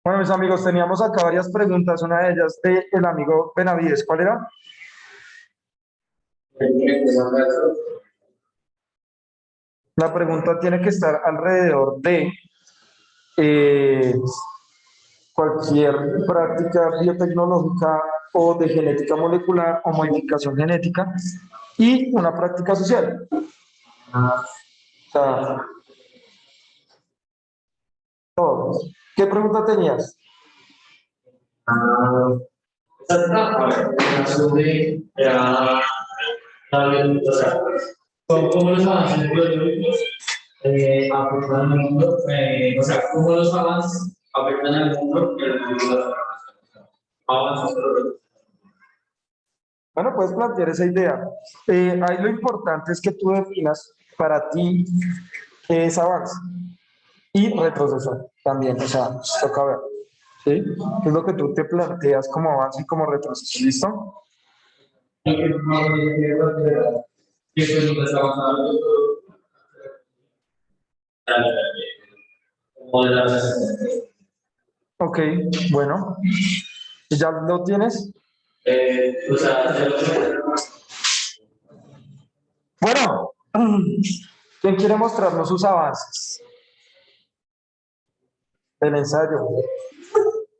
Bueno, mis amigos, teníamos acá varias preguntas. Una de ellas del amigo Benavides. ¿Cuál era? La pregunta tiene que estar alrededor de eh, cualquier práctica biotecnológica o de genética molecular o modificación genética y una práctica social. O sea, todo. ¿Qué pregunta tenías? ¿Cómo los avances biológicos afectan al mundo? O sea, ¿cómo los avances afectan al mundo? Avances biológicos. Bueno, puedes plantear esa idea. Ahí lo importante es que tú definas para ti qué es avance y retroceso también. O sea, toca ver. ¿Sí? ¿Qué es lo que tú te planteas como avance y como retroceso? ¿Listo? Ok, bueno. ¿Y ya lo tienes? O sea, Bueno, ¿quién quiere mostrarnos sus avances? El ensayo.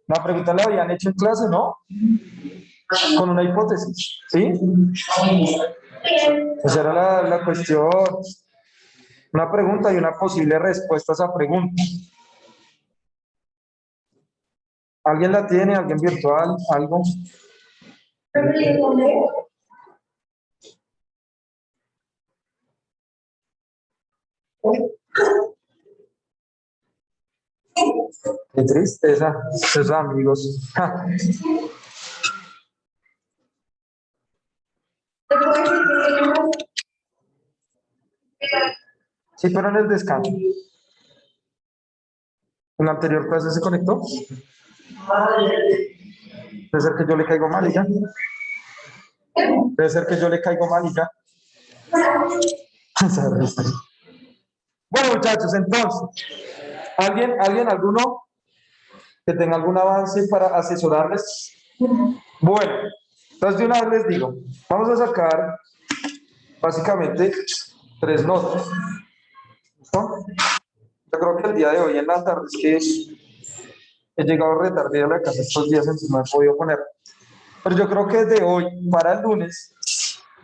La pregunta la habían hecho en clase, ¿no? Con una hipótesis, ¿sí? Esa era la cuestión. Una pregunta y una posible respuesta a esa pregunta. ¿Alguien la tiene? ¿Alguien virtual? ¿Algo? Qué tristeza, esos amigos. Sí, pero en el descanso. ¿En la anterior clase se conectó? Debe ser que yo le caigo mal y ya. Debe ser que yo le caigo mal y ya. Bueno, muchachos, entonces, alguno que tenga algún avance para asesorarles? Bueno, entonces de una vez les digo, vamos a sacar básicamente 3 notas. ¿Listo? Yo creo que el día de hoy en la tarde es que he llegado retarde a la casa estos días, entonces no he podido poner. Pero yo creo que desde hoy para el lunes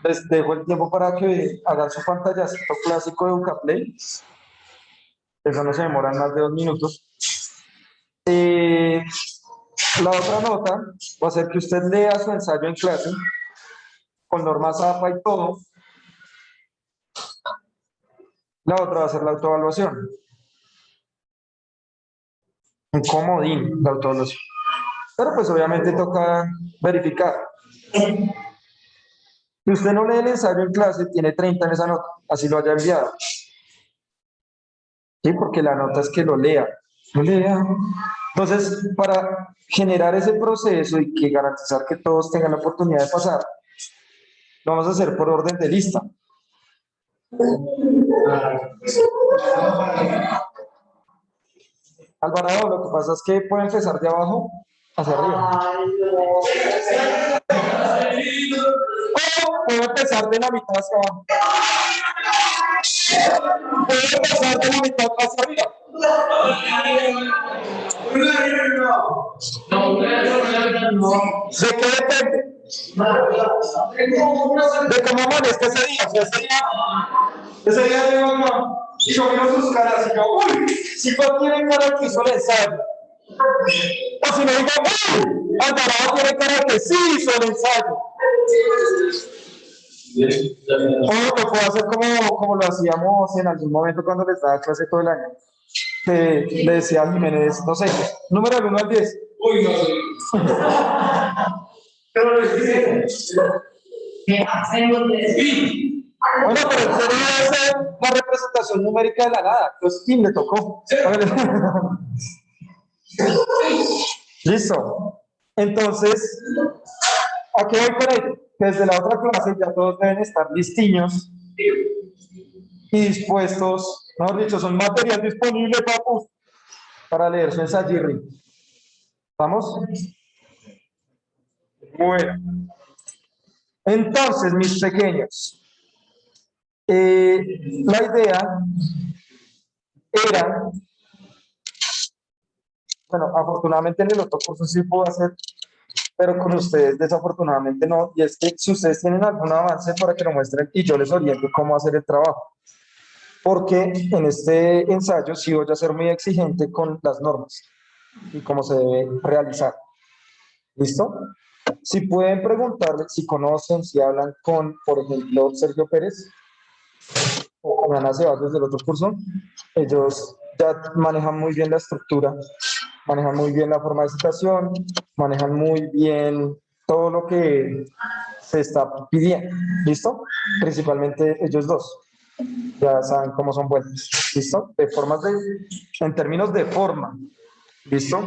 les dejo el tiempo para que hagan su pantallacito clásico de Educaplay. Eso no se demora más de 2 minutos. La otra nota va a ser que usted lea su ensayo en clase con normas APA y todo. La otra va a ser la autoevaluación. Un comodín de autoevaluación. Pero pues obviamente toca verificar. Si usted no lee el ensayo en clase, tiene 30 en esa nota, así lo haya enviado. ¿Sí? Porque la nota es que lo lea. Lo lea. Entonces, para generar ese proceso y que garantizar que todos tengan la oportunidad de pasar, lo vamos a hacer por orden de lista. Alvarado, lo que pasa es que puede empezar de abajo hacia arriba. O puede empezar de la mitad hacia abajo. Puede empezar de la mitad hacia arriba. ¿De qué depende? De cómo amanezca ese día. O sea, ese día yo acá y yo miro sus caras y yo, uy, si no tiene cara que hizo el ensayo. O si no digo, uy, Alvarado tiene cara que sí hizo el ensayo. O lo puedo hacer como lo hacíamos en algún momento cuando les daba clase todo el año. Que le decía a Jiménez, no sé, número del 1 al 10. Uy, no sé. Pero les dije, ¿qué hacemos de sí? Bueno, pero usted debe hacer una representación numérica de la nada. Entonces, ¿quién le tocó? Listo. Entonces, ¿a qué voy con ello? que desde la otra clase ya todos deben estar listiños y dispuestos, mejor dicho, son material disponible, papus, para leer su ensayirri. ¿Vamos? Bueno. Entonces, mis pequeños, la idea era, bueno, afortunadamente en el otro curso sí puedo hacer, pero con ustedes desafortunadamente no, y es que si ustedes tienen algún avance para que lo muestren y yo les oriente cómo hacer el trabajo, porque en este ensayo sí voy a ser muy exigente con las normas y cómo se debe realizar. ¿Listo? Si pueden preguntarle, si conocen, si hablan con, por ejemplo, Sergio Pérez o con Ana Ceballos del otro curso, ellos ya manejan muy bien la estructura, manejan muy bien la forma de citación, manejan muy bien todo lo que se está pidiendo. ¿Listo? Principalmente ellos dos. Ya saben cómo son buenos. ¿Listo? De formas de, en términos de forma. ¿Listo?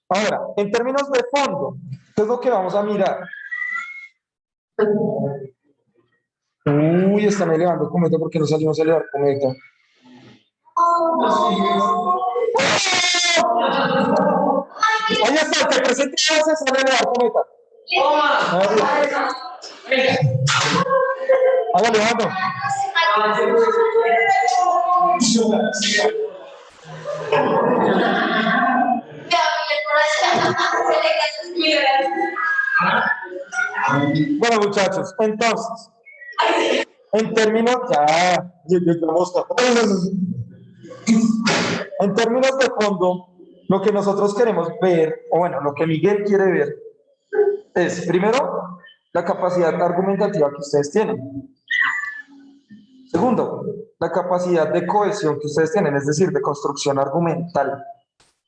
Ahora, en términos de fondo, ¿qué es lo que vamos a mirar? Uy, están elevando cometa porque no salimos a elevar cometa. Ahí está, te presento a elevar cometa. Hágale, Alejandro. Bueno, muchachos, entonces, en términos, en términos de fondo, lo que nosotros queremos ver, o bueno, lo que Miguel quiere ver, es primero la capacidad argumentativa que ustedes tienen. Segundo, la capacidad de cohesión que ustedes tienen, es decir, de construcción argumental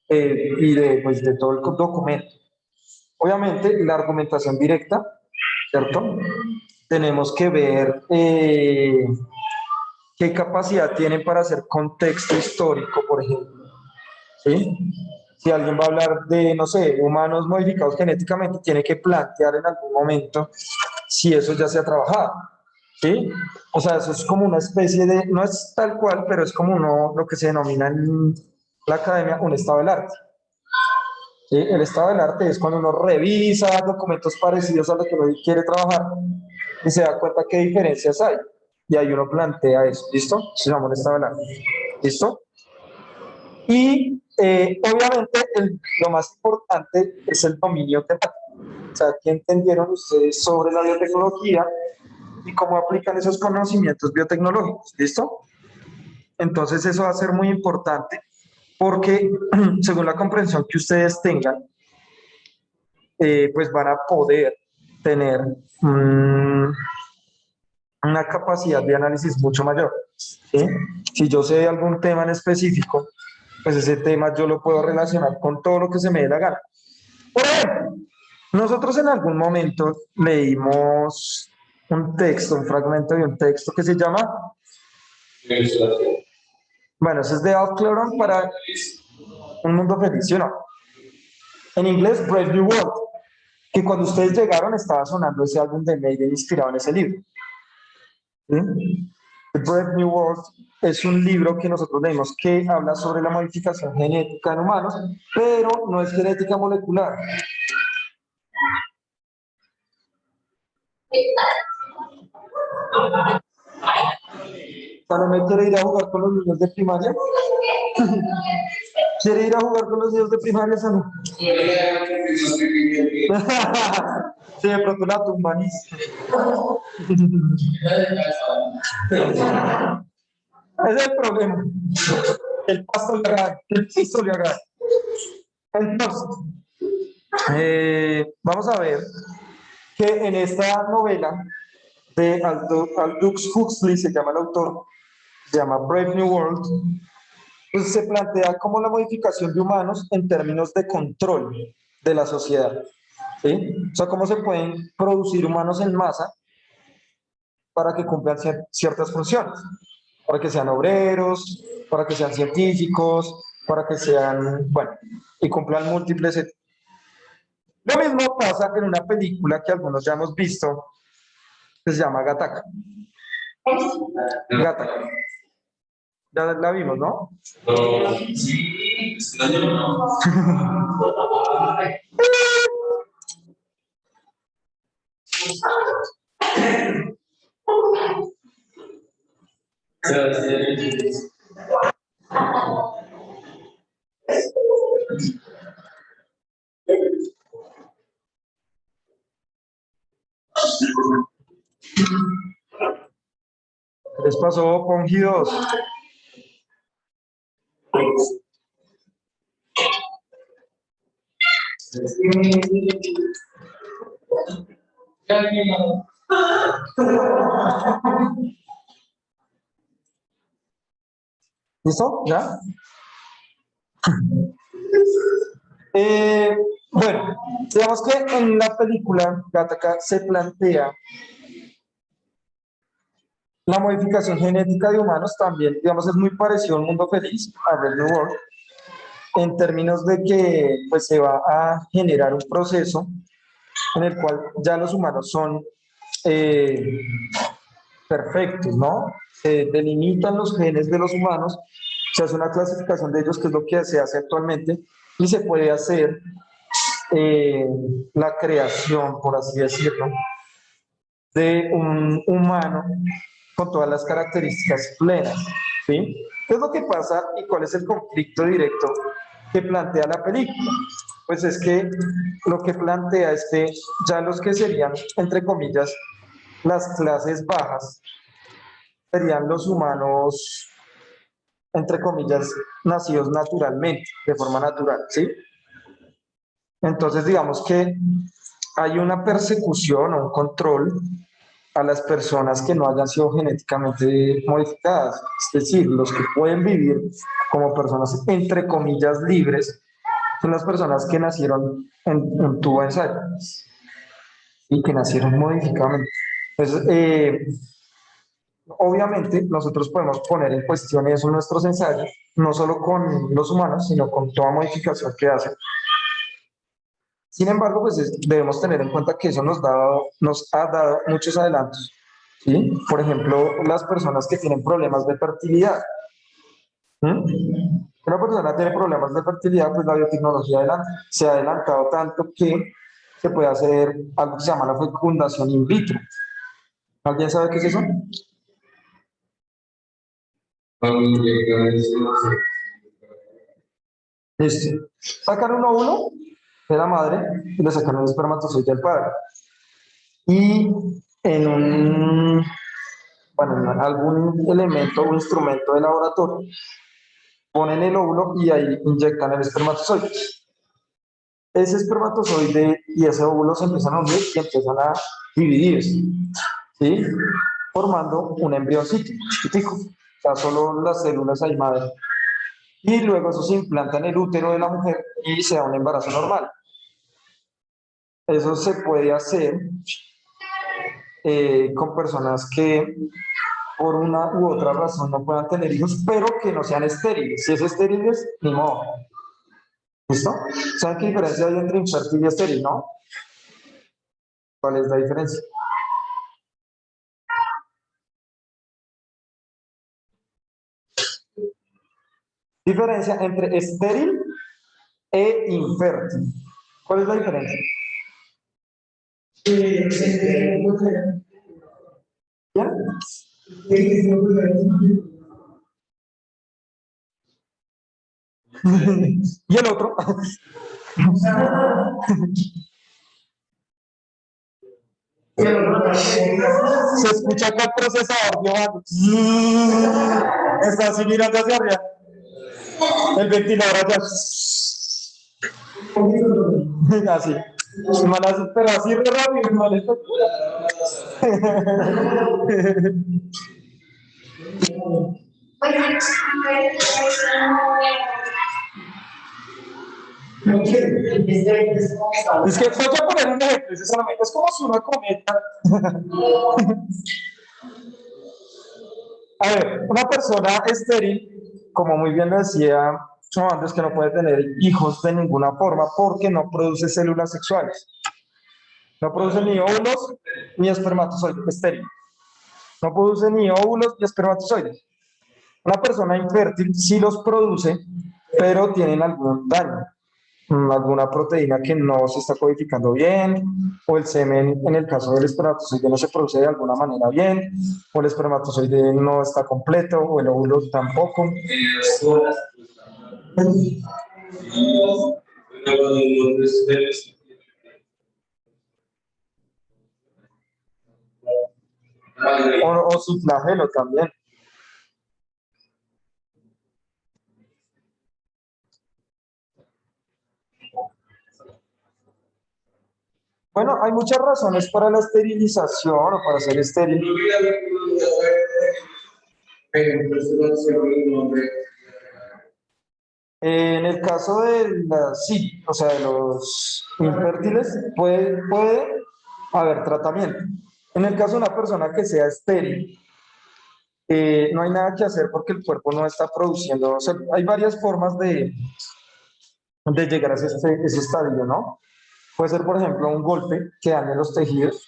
y de, pues, de todo el documento. Obviamente, la argumentación directa, ¿cierto? Tenemos que ver qué capacidad tienen para hacer contexto histórico, por ejemplo. ¿Sí? Si alguien va a hablar de, no sé, humanos modificados genéticamente, tiene que plantear en algún momento si eso ya se ha trabajado. ¿Sí? O sea, eso es como una especie de, no es tal cual, pero es como uno, lo que se denomina en la academia un estado del arte. ¿Sí? El estado del arte es cuando uno revisa documentos parecidos a lo que uno quiere trabajar y se da cuenta qué diferencias hay. Y ahí uno plantea eso. ¿Listo? Se llama un estado del arte. ¿Listo? Y obviamente lo más importante es el dominio temático. O sea, ¿qué entendieron ustedes sobre la biotecnología y cómo aplican esos conocimientos biotecnológicos? ¿Listo? Entonces eso va a ser muy importante porque según la comprensión que ustedes tengan, pues van a poder tener una capacidad de análisis mucho mayor. ¿Sí? Si yo sé algún tema en específico, pues ese tema yo lo puedo relacionar con todo lo que se me dé la gana. Por ejemplo, nosotros en algún momento leímos un texto, un fragmento de un texto que se llama, bueno, ese es de Al Cloron para Un Mundo Feliz, ¿sí o no? En inglés, Brave New World, que cuando ustedes llegaron estaba sonando ese álbum de Maiden inspirado en ese libro. ¿Sí? The Brave New World es un libro que nosotros leímos que habla sobre la modificación genética en humanos, pero no es genética molecular. ¿Salomé quiere ir a jugar con los niños de primaria? ¿Quiere ir a jugar con los niños de primaria, Salomé? Sí, de pronto la tumban. Ese es el problema. El pasto le agrada, el piso le agrada. Entonces, vamos a ver que en esta novela de Aldous Huxley, se llama el autor, se llama Brave New World, pues se plantea como la modificación de humanos en términos de control de la sociedad. ¿Sí? O sea, cómo se pueden producir humanos en masa para que cumplan ciertas funciones, para que sean obreros, para que sean científicos, para que sean, bueno, y cumplan múltiples. Lo mismo pasa en una película que algunos ya hemos visto, que se llama Gattaca. Gattaca. Ya la vimos, ¿no? Sí, no. ¿Qué les pasó, Pongidos? ¿Listo? ¿Ya? Bueno, digamos que en la película Gattaca se plantea la modificación genética de humanos también, digamos, es muy parecido a Un Mundo Feliz, a Brave New World, en términos de que pues, se va a generar un proceso en el cual ya los humanos son perfectos, ¿no? Se delimitan los genes de los humanos, se hace una clasificación de ellos, que es lo que se hace actualmente, y se puede hacer la creación, por así decirlo, de un humano con todas las características plenas, ¿sí? ¿Qué es lo que pasa y cuál es el conflicto directo que plantea la película? Pues es que lo que plantea es que ya los que serían, entre comillas, las clases bajas, serían los humanos, entre comillas, nacidos naturalmente, de forma natural, ¿sí? Entonces, digamos que hay una persecución o un control a las personas que no hayan sido genéticamente modificadas, es decir, los que pueden vivir como personas, entre comillas, libres, son las personas que nacieron en tubo de ensayo y que nacieron modificadamente. Entonces, obviamente, nosotros podemos poner en cuestión eso en nuestros ensayos, no solo con los humanos, sino con toda modificación que hacen. Sin embargo, pues debemos tener en cuenta que eso nos ha dado muchos adelantos, ¿sí? Por ejemplo, las personas que tienen problemas de fertilidad. Una persona tiene problemas de fertilidad, pues la biotecnología se ha adelantado tanto que se puede hacer algo que se llama la fecundación in vitro. ¿Alguien sabe qué es eso? Listo. Sacan un óvulo de la madre y le sacan un espermatozoide al padre. Y en en algún elemento o instrumento de laboratorio, ponen el óvulo y ahí inyectan el espermatozoide. Ese espermatozoide y ese óvulo se empiezan a unir y empiezan a dividirse, ¿sí? Formando un embrioncito chiquitico, o sea, solo las células ahí madre. Y luego eso se implanta en el útero de la mujer y se da un embarazo normal. Eso se puede hacer con personas que por una u otra razón no puedan tener hijos, pero que no sean estériles. Si es estériles, ni modo. ¿Listo? ¿Saben qué diferencia hay entre infértil y estéril, no? ¿Cuál es la diferencia? Diferencia entre estéril e infértil. ¿Cuál es la diferencia? ¿Ya? ¿Y el otro? Se escucha acá el procesador llevando. Está así mirando hacia arriba. El ventilador allá. Así. Pero así re rápido, mal. Es que voy a poner un ejemplo, es como si una cometa. A ver, una persona estéril, como muy bien lo decía o antes que no puede tener hijos de ninguna forma porque no produce células sexuales. No produce ni óvulos ni espermatozoides, estéril. No produce ni óvulos ni espermatozoides. Una persona infértil sí los produce, pero tienen algún daño, alguna proteína que no se está codificando bien, o el semen, en el caso del espermatozoide, no se produce de alguna manera bien, o el espermatozoide no está completo, o el óvulo tampoco. O sin flagelo también. Bueno, hay muchas razones para la esterilización o para ser estéril. En el caso de sí, o sea, de los infértiles, puede haber tratamiento. En el caso de una persona que sea estéril, no hay nada que hacer porque el cuerpo no está produciendo. O sea, hay varias formas de llegar a ese estadio, ¿no? Puede ser, por ejemplo, un golpe que dañe los tejidos.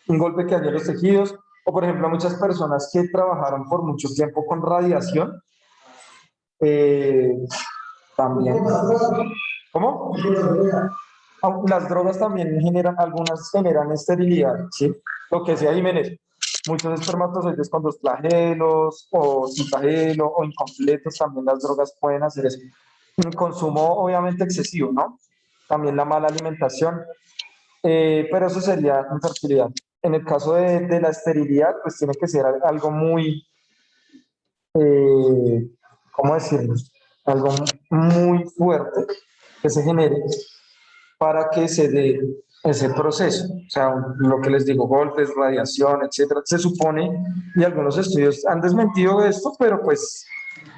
Un golpe que dañe los tejidos. O, por ejemplo, muchas personas que trabajaron por mucho tiempo con radiación, también. ¿Cómo? Las drogas también generan, algunas generan esterilidad, ¿sí? Lo que decía Jiménez, muchos espermatozoides con dos flagelos, o sin flagelo, o incompletos, también las drogas pueden hacer eso. Un consumo obviamente excesivo, ¿no? También la mala alimentación, pero eso sería infertilidad. En el caso de la esterilidad, pues tiene que ser algo muy, ¿cómo decirlo? Algo muy fuerte que se genere para que se dé ese proceso. O sea, lo que les digo, golpes, radiación, etcétera. Se supone, y algunos estudios han desmentido esto, pero pues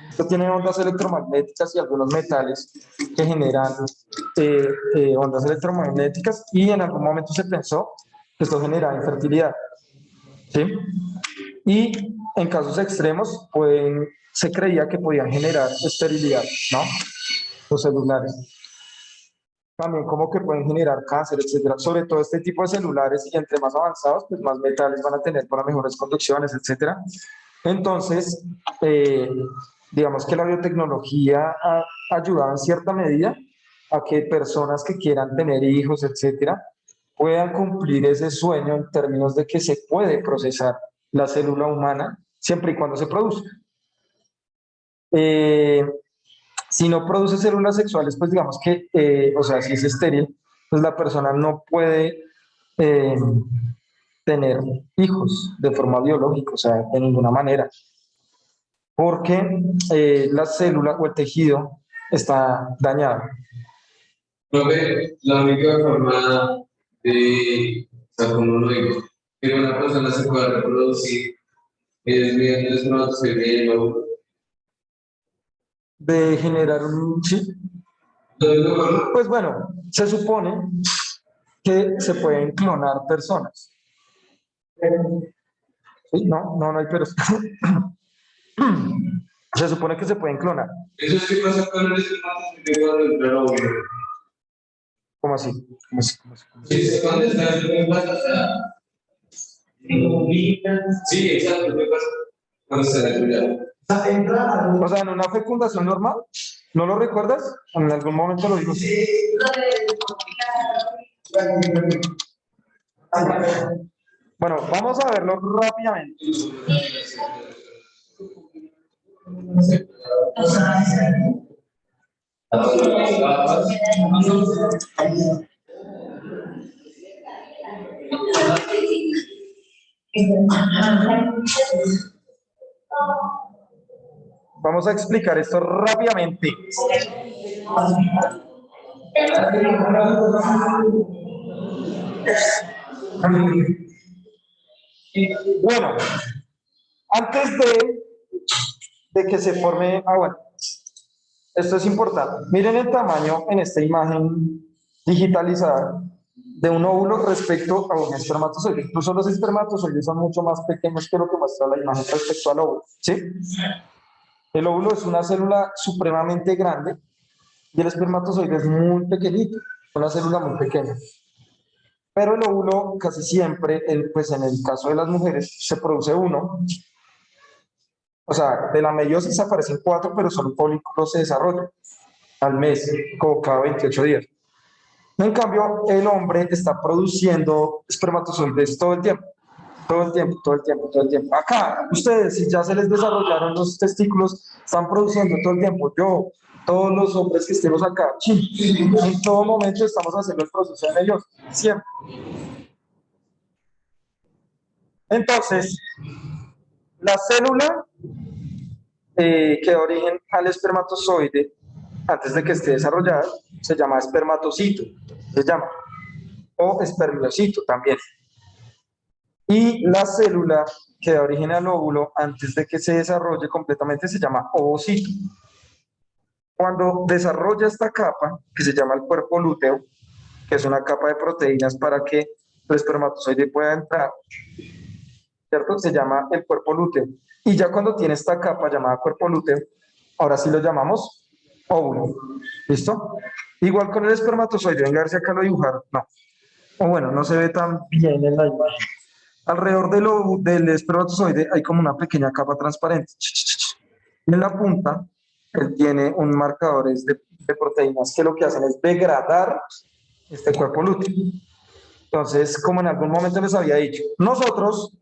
esto tiene ondas electromagnéticas y algunos metales que generan ondas electromagnéticas y en algún momento se pensó que esto genera infertilidad. ¿Sí? Y en casos extremos se creía que podían generar esterilidad, ¿no? Los celulares. También como que pueden generar cáncer, etcétera. Sobre todo este tipo de celulares y entre más avanzados, pues más metales van a tener para mejores conducciones, etcétera. Entonces, digamos que la biotecnología ha ayudado en cierta medida a que personas que quieran tener hijos, etcétera, puedan cumplir ese sueño en términos de que se puede procesar la célula humana siempre y cuando se produzca. Si no produce células sexuales, pues digamos que, o sea, si es estéril, pues la persona no puede eh, tener hijos de forma biológica, o sea, de ninguna manera, porque la célula o el tejido está dañado. Profe, la única forma de, o sea, como lo digo, que una persona se pueda reproducir es mediante los espermatozoides y el óvulo. De generar un chip. Pues bueno, se supone que se pueden clonar personas. Sí, no hay pero. Se supone que se pueden clonar. Eso sí pasa con el espermatozoide del óvulo. ¿Cómo así? ¿Cómo así? Sí, cuando está en sí, exacto, ¿qué pasa? Cuando se da O sea, en una fecundación normal, ¿no lo recuerdas? En algún momento lo digo. Bueno, vamos a verlo rápidamente. Vamos a explicar esto rápidamente. Bueno, antes de que se forme, bueno, esto es importante. Miren el tamaño en esta imagen digitalizada de un óvulo respecto a un espermatozoide. Incluso los espermatozoides son mucho más pequeños que lo que muestra la imagen respecto al óvulo, ¿sí? El óvulo es una célula supremamente grande y el espermatozoide es muy pequeñito, una célula muy pequeña. Pero el óvulo casi siempre, pues en el caso de las mujeres, se produce uno. O sea, de la meiosis aparecen 4, pero solo un folículo se desarrolla al mes, como cada 28 días. En cambio, el hombre está produciendo espermatozoides todo el tiempo. Todo el tiempo, todo el tiempo, todo el tiempo. Acá, ustedes, si ya se les desarrollaron los testículos, están produciendo todo el tiempo. Yo, todos los hombres que estemos acá, en todo momento estamos haciendo el proceso de ellos, siempre. Entonces, la célula que da origen al espermatozoide, antes de que esté desarrollada, se llama espermatocito, se llama, o espermiocito también. Y la célula que da origen al óvulo, antes de que se desarrolle completamente, se llama ovocito. Cuando desarrolla esta capa, que se llama el cuerpo lúteo, que es una capa de proteínas para que el espermatozoide pueda entrar, ¿cierto? Se llama el cuerpo lúteo. Y ya cuando tiene esta capa llamada cuerpo lúteo, ahora sí lo llamamos óvulo. ¿Listo? Igual con el espermatozoide, venga a ver si acá lo dibujaron. No. O bueno, no se ve tan bien en la imagen. Alrededor del espermatozoide hay como una pequeña capa transparente. Y en la punta, él tiene un marcadores de proteínas que lo que hacen es degradar este cuerpo lúteo. Entonces, como en algún momento les había dicho, nosotros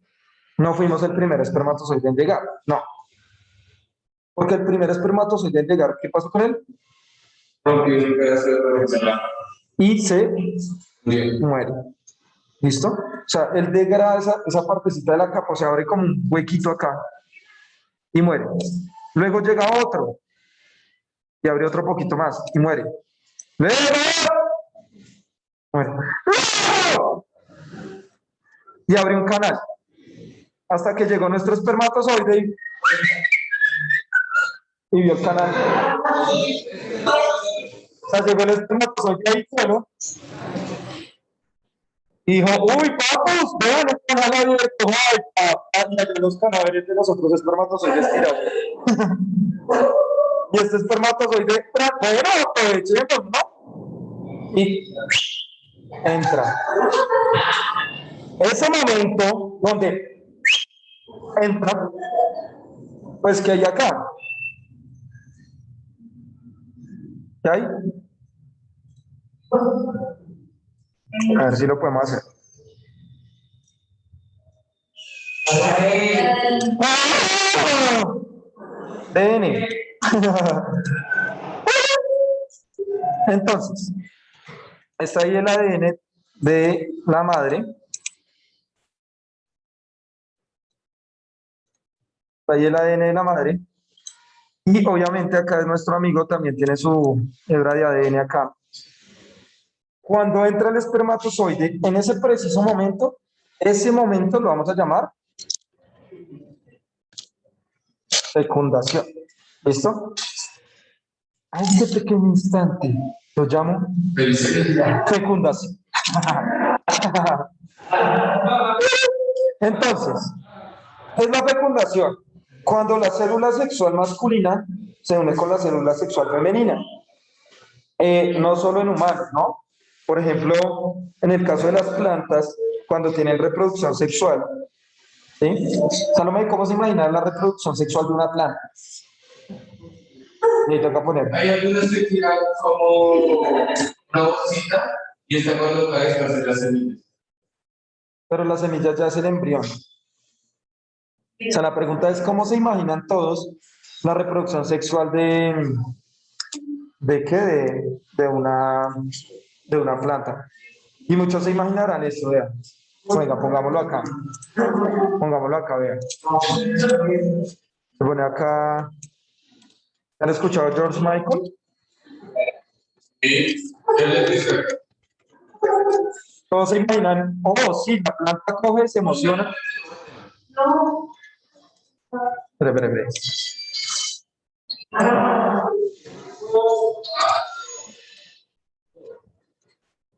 no fuimos el primer espermatozoide en llegar, no. Porque el primer espermatozoide en llegar, ¿qué pasó con él? Rompió un pedazo de proteína. Y se Bien. muere. ¿Listo? O sea, él degrada esa partecita de la capa, se abre como un huequito acá y muere. Luego llega otro y abre otro poquito más y muere. Luego muere. Y abre un canal hasta que llegó nuestro espermatozoide y vio el canal. O sea, llegó el espermatozoide ahí, bueno, y dijo, uy, papus, vean el canal abierto, ay, papá, y allá los cadáveres de los otros espermatozoides tirados. Y este espermatozoide, bueno, aprovechemos, ¿no? Y entra. Ese momento donde entra, pues, ¿qué hay acá? ¿Qué hay? A ver si lo podemos hacer. ¡Ah! DN. Entonces, está ahí el ADN de la madre. Está ahí el ADN de la madre. Y obviamente acá es nuestro amigo, también tiene su hebra de ADN acá. Cuando entra el espermatozoide, en ese preciso momento, ese momento lo vamos a llamar fecundación. ¿Listo? A este pequeño instante lo llamo fecundación. Entonces, es la fecundación cuando la célula sexual masculina se une con la célula sexual femenina. No solo en humanos, ¿no? Por ejemplo, en el caso de las plantas, cuando tienen reproducción sexual, ¿sí? Salomé, ¿cómo se imagina la reproducción sexual de una planta? Y toca poner. Hay algunas que tiran como una bolsita y está cuando cae hacer las semillas. Pero la semilla ya es el embrión. O sea, la pregunta es, ¿cómo se imaginan todos la reproducción sexual ¿de qué? De una planta. Y muchos se imaginarán esto, vean. Venga, pongámoslo acá. Pongámoslo acá, vean. Se pone acá. ¿Han escuchado a George Michael? Sí, yo les dije. Todos se imaginan, oh, sí, la planta coge, se emociona. Espera.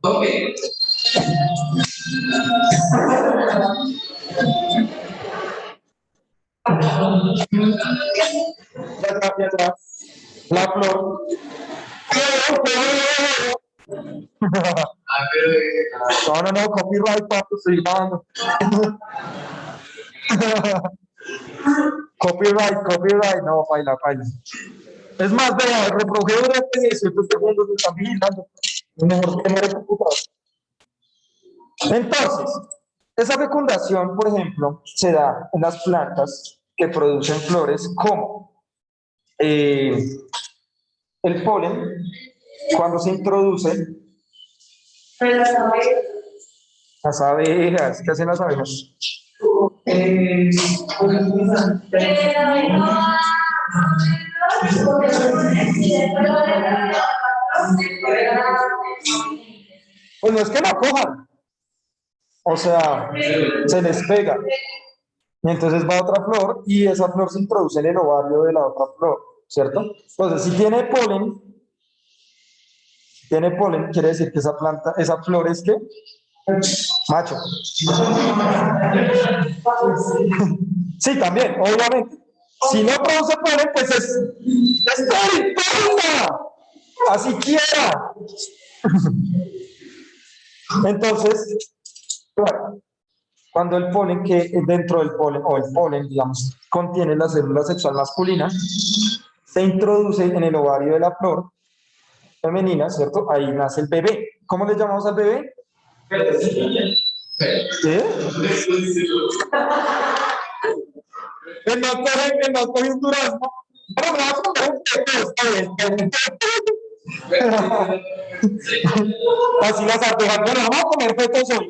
Ok. Ya está. La flor. No, copyright, papi, estoy grabando. Copyright, no, baila. Es más, vea, reproduje durante 18 segundos, me están vigilando. Mejor que no le computador. Entonces, esa fecundación, por ejemplo, se da en las plantas que producen flores como el polen, cuando se introduce. Las abejas, ¿qué hacen las abejas? Pues no es que la cojan, o sea, se les pega. Y entonces va otra flor y esa flor se introduce en el ovario de la otra flor, ¿cierto? Entonces, si tiene polen, quiere decir que esa planta, esa flor es que macho. Sí, también, obviamente. Si no produce polen, pues es estéril, así quiera. Entonces, claro, cuando el polen, que dentro del polen, o el polen, digamos, contiene la célula sexual masculina, se introduce en el ovario de la flor femenina, ¿cierto? Ahí nace el bebé. ¿Cómo le llamamos al bebé? ¿Qué? El no coge un durazno. Bueno, me va a comer un peto, está bien. Así las abejas, bueno, vamos a comer petos hoy.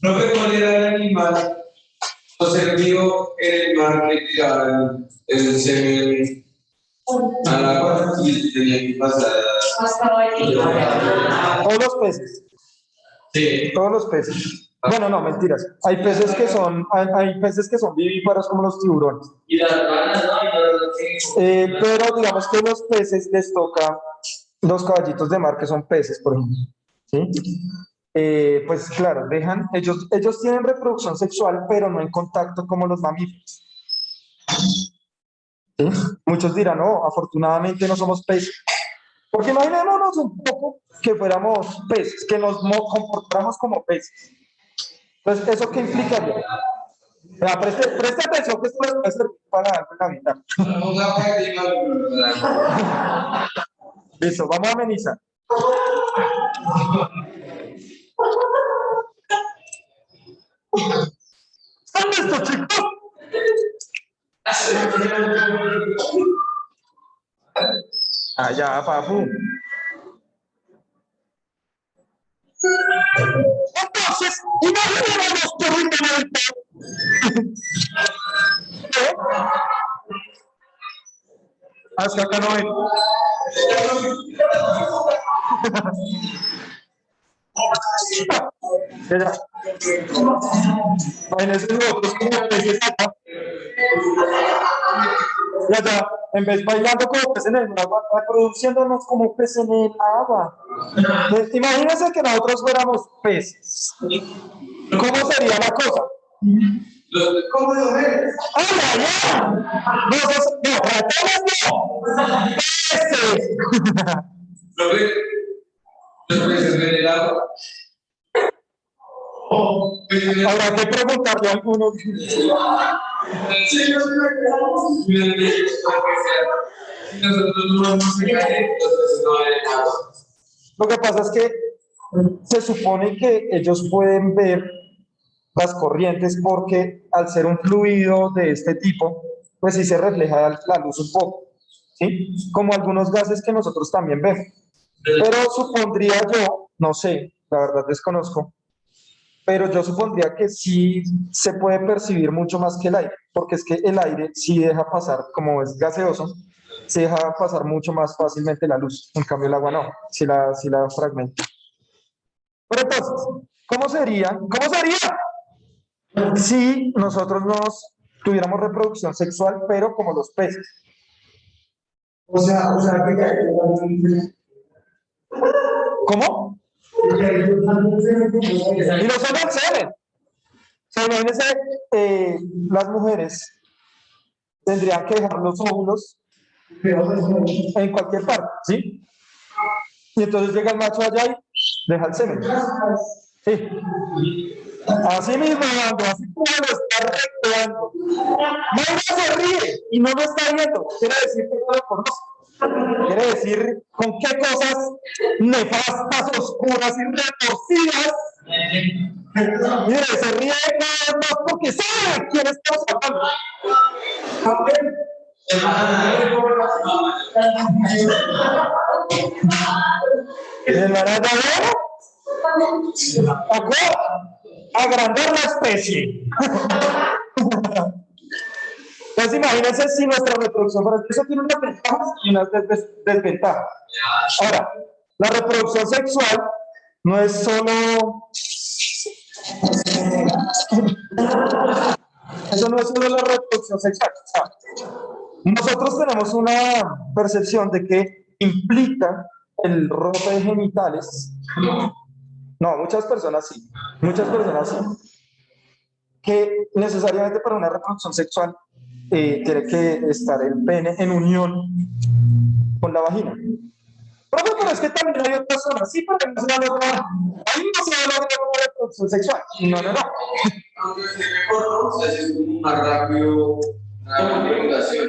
No que cuál era el animal o ser vivo en el mar que tiraba el semen al agua y tenía que pasar. Todos los peces. Sí. Todos los peces. Bueno, no, mentiras. Hay peces que son vivíparos como los tiburones. Y las ranas, ¿no? Pero digamos que los peces les toca los caballitos de mar que son peces, por ejemplo. ¿Sí? Pues claro, ellos tienen reproducción sexual, pero no en contacto como los mamíferos. ¿Sí? Muchos dirán, no, afortunadamente no somos peces. Porque imaginémonos un poco que fuéramos peces, que nos comportáramos como peces. Entonces, ¿eso qué implicaría? Preste atención que esto puede servir para algo en la vida. Listo, vamos a amenizar. ¿Están listos, chicos? Allá, papu. Entonces, imaginémonos por un momento. Hasta acá no ven. Imagínense nosotros como peces acá. Ya, en vez bailando como peces en el agua, reproduciéndonos como peces en el agua. Entonces, imagínense que nosotros fuéramos peces. ¿Cómo sería la cosa? ¿Cómo lo ves? ¡Hola, no! No, ratones no. ¡Peces! ¿Lo ves? ¿Los peces ven el agua? Habrá que preguntarle a algunos. Sí, nosotros no vamos a caer, entonces no ven el agua. Lo que pasa es que se supone que ellos pueden ver las corrientes porque al ser un fluido de este tipo, pues sí se refleja la luz un poco, ¿sí? Como algunos gases que nosotros también vemos. Pero supondría yo, no sé, la verdad desconozco, pero yo supondría que sí se puede percibir mucho más que el aire, porque es que el aire sí deja pasar, como es gaseoso, se deja pasar mucho más fácilmente la luz, en cambio el agua no, si la fragmenta. Pero entonces, ¿cómo sería si nosotros tuviéramos reproducción sexual, pero como los peces? O sea, que ¿Cómo? Y no solo el semen. O sea, imagínense, las mujeres tendrían que dejar los óvulos en cualquier parte, ¿sí? Y entonces llega el macho allá y deja el semen. Sí. Así mismo, Ando, así como lo está recreando. Mayra se ríe y no lo está viendo. Quiere decir que no lo conoce. Quiere decir con qué cosas nefastas, oscuras y retorcidas. Mire, se ríe cada vez más porque sabe a quién estamos hablando. ¿El maradona? Agrandar la especie. Entonces imagínense si nuestra reproducción, pero eso tiene unas ventajas y unas desventajas. Ahora, la reproducción sexual no es solo, eso no es solo la reproducción sexual. O sea, nosotros tenemos una percepción de que implica el roce de genitales. No, muchas personas sí, que necesariamente para una reproducción sexual tiene que estar el pene en unión con la vagina. Pero es que también hay otras zonas, sí, porque no se logra, ahí no se logra una reproducción sexual. No. Aunque se me corto, se hace como más rápido la manipulación.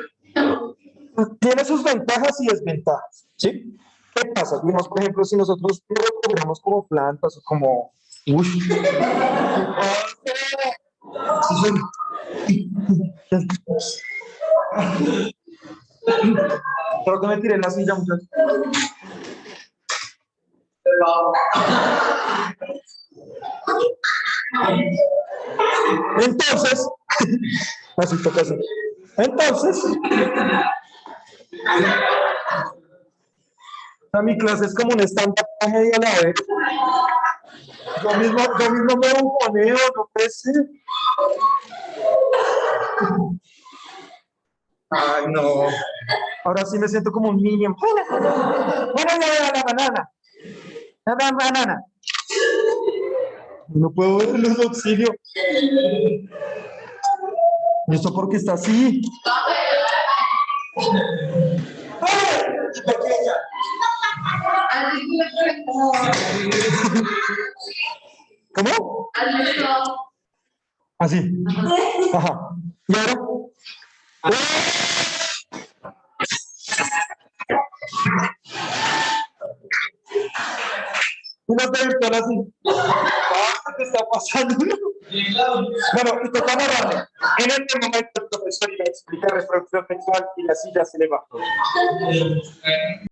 Tiene sus ventajas y desventajas, ¿sí? ¿Qué pasa? Digamos, por ejemplo, si nosotros recuperamos como plantas o como... Creo que me tiré en la silla, muchachos. Entonces, así toca así. Entonces, mi clase es como un stand-up comedy a la vez. Yo mismo me bufoneo, no puede ser. Ay, no. Ahora sí me siento como un niño. Bueno, ya la banana. La banana. No puedo ver los auxilios. ¿Y esto por qué está así? ¿Cómo? Así. Ajá. ¿Y ahora? Una virtual así. ¿Qué está pasando? Bueno, y toca narrarle. En este momento el profesor iba a explicar reproducción sexual y la silla se le bajó.